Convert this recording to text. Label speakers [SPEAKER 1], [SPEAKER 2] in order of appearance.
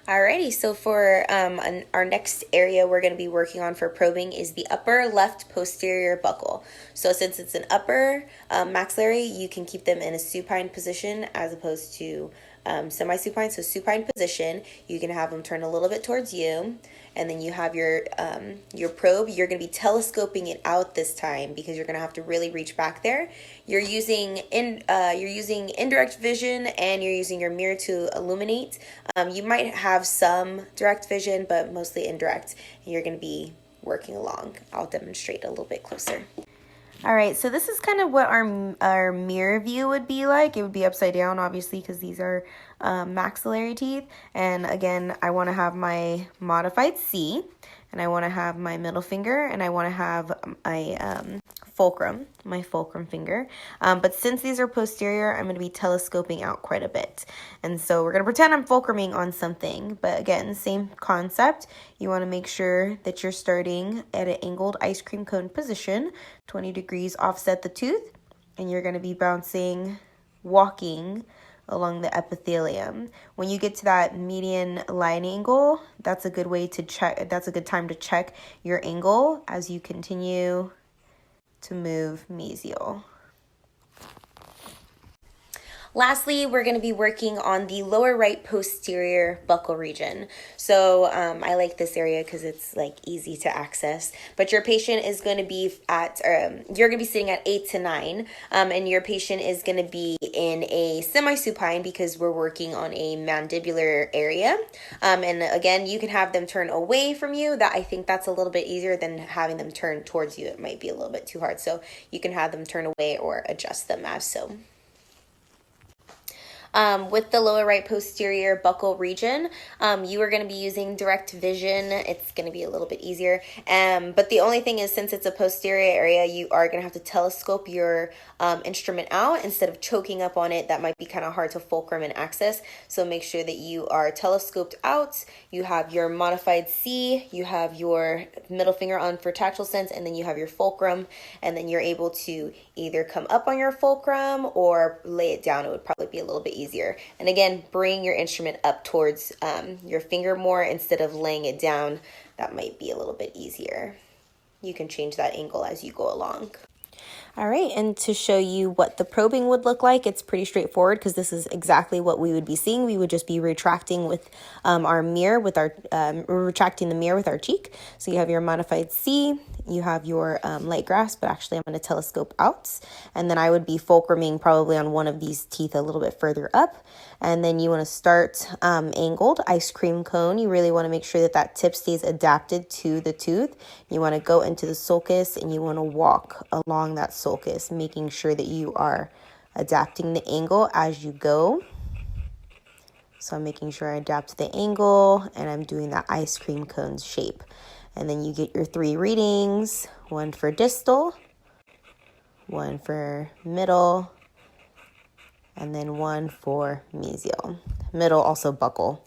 [SPEAKER 1] Alrighty, so for our next area we're going to be working on for probing is the upper left posterior buccal. So since it's an upper maxillary, you can keep them in a supine position as opposed to semi-supine. So supine position, you can have them turn a little bit towards you, and then you have your probe. You're going to be telescoping it out this time because you're going to have to really reach back there. You're using indirect vision, and you're using your mirror to illuminate. You might have some direct vision, but mostly indirect. And you're going to be working along. I'll demonstrate a little bit closer. All right, so this is kind of what our mirror view would be like. It would be upside down, obviously, because these are maxillary teeth. And again, I want to have my modified C, and I want to have my middle finger, and I want to have my fulcrum finger. But since these are posterior, I'm going to be telescoping out quite a bit. And so we're going to pretend I'm fulcruming on something. But again, same concept. You want to make sure that you're starting at an angled ice cream cone position, 20 degrees offset the tooth, and you're going to be walking along the epithelium. When you get to that median line angle, that's a good way to check. That's a good time to check your angle as you continue to move mesial. Lastly, we're going to be working on the lower right posterior buccal region. So I like this area because it's like easy to access. But your patient is going to be you're going to be sitting at 8 to 9, and your patient is going to be in a semi-supine because we're working on a mandibular area. And again, you can have them turn away from you. I think that's a little bit easier than having them turn towards you. It might be a little bit too hard. So you can have them turn away or adjust them as so. With the lower right posterior buccal region, you are going to be using direct vision. It's going to be a little bit easier. But the only thing is, since it's a posterior area, you are going to have to telescope your instrument out instead of choking up on it. That might be kind of hard to fulcrum and access. So make sure that you are telescoped out. You have your modified C, you have your middle finger on for tactile sense, and then you have your fulcrum. And then you're able to either come up on your fulcrum or lay it down. It would probably be a little bit easier. And again, bring your instrument up towards your finger more instead of laying it down. That might be a little bit easier. You can change that angle as you go along. All right, and to show you what the probing would look like, it's pretty straightforward because this is exactly what we would be seeing. We would just be retracting with our mirror, retracting the mirror with our cheek. So you have your modified C, you have your light grasp, but actually I'm going to telescope out. And then I would be fulcruming probably on one of these teeth a little bit further up. And then you want to start angled ice cream cone. You really want to make sure that that tip stays adapted to the tooth. You want to go into the sulcus and you want to walk along that sulcus, making sure that you are adapting the angle as you go. So I'm making sure I adapt the angle and I'm doing that ice cream cone shape. And then you get your 3 readings, one for distal, one for middle, and then one for mesial. Middle also buccal.